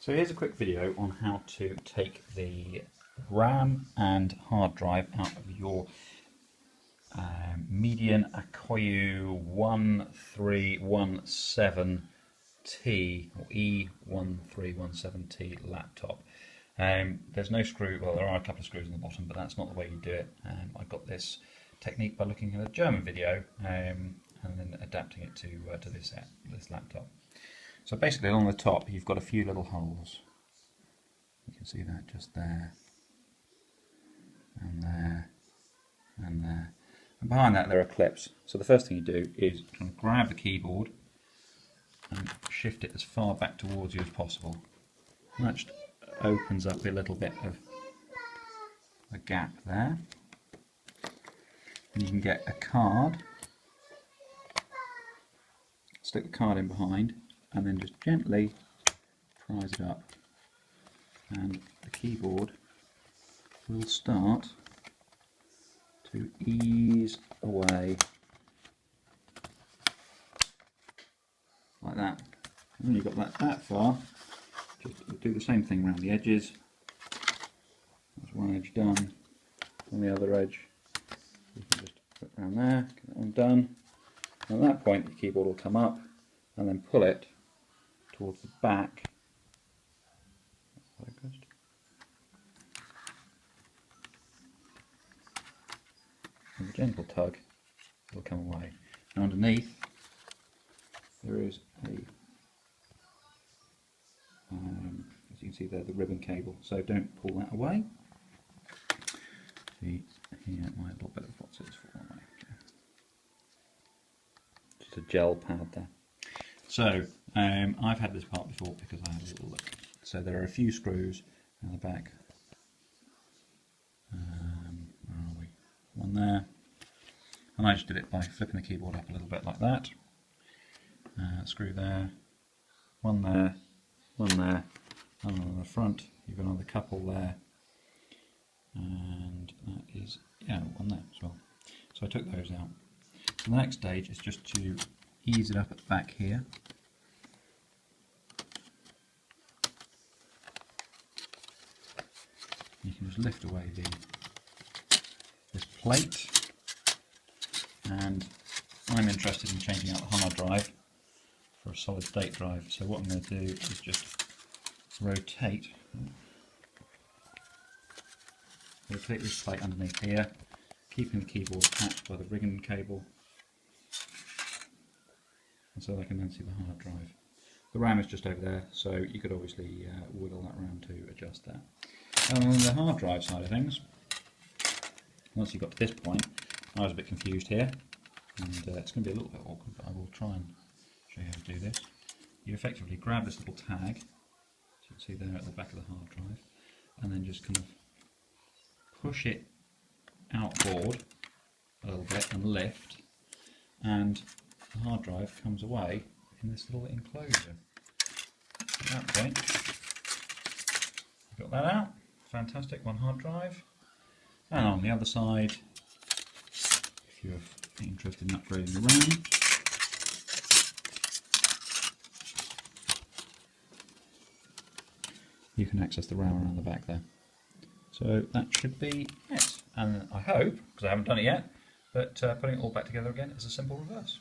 So here's a quick video on how to take the RAM and hard drive out of your Medion Akoya 1317t or E1317t laptop. There's no screw, well there are a couple of screws on the bottom, but that's not the way you do it. I got this technique by looking at a German video and then adapting it to this laptop. So basically along the top you've got a few little holes. You can see that just there, and there, and there. And behind that there are clips. So the first thing you do is try and grab the keyboard and shift it as far back towards you as possible. And that just opens up a little bit of a gap there. And you can get a card, stick the card in behind, and then just gently prise it up, and the keyboard will start to ease away like that. And when you've got that far, just do the same thing around the edges. That's one edge done. On the other edge, you can just put it around there, get that one done. And at that point, the keyboard will come up, and then pull it towards the back. Focused. With a gentle tug, it will come away. Now underneath, there is a, as you can see there, the ribbon cable. So don't pull that away. See here, my little bit of what's this for? Just a gel pad there. So I've had this part before because I had a little look. So there are a few screws in the back. Where are we? One there. And I just did it by flipping the keyboard up a little bit like that. Screw there. One there. One there. And on the front you've got another couple there. And that is, yeah, one there as well. So I took those out. So the next stage is just to ease it up at the back here. You can just lift away this plate, and I'm interested in changing out the hard drive for a solid state drive. So what I'm going to do is just rotate this plate underneath here, keeping the keyboard attached by the ribbon cable, and so I can then see the hard drive. The RAM is just over there, so you could obviously wiggle that around to adjust that. And on the hard drive side of things, once you got to this point, I was a bit confused here, and it's going to be a little bit awkward, but I will try and show you how to do this. You effectively grab this little tag, as you can see there at the back of the hard drive, and then just kind of push it outboard a little bit and lift, and the hard drive comes away in this little enclosure. At that point, got that out. Fantastic, one hard drive. And on the other side, if you're interested in upgrading the RAM, you can access the RAM around the back there. So that should be it. And I hope, because I haven't done it yet, that putting it all back together again is a simple reverse.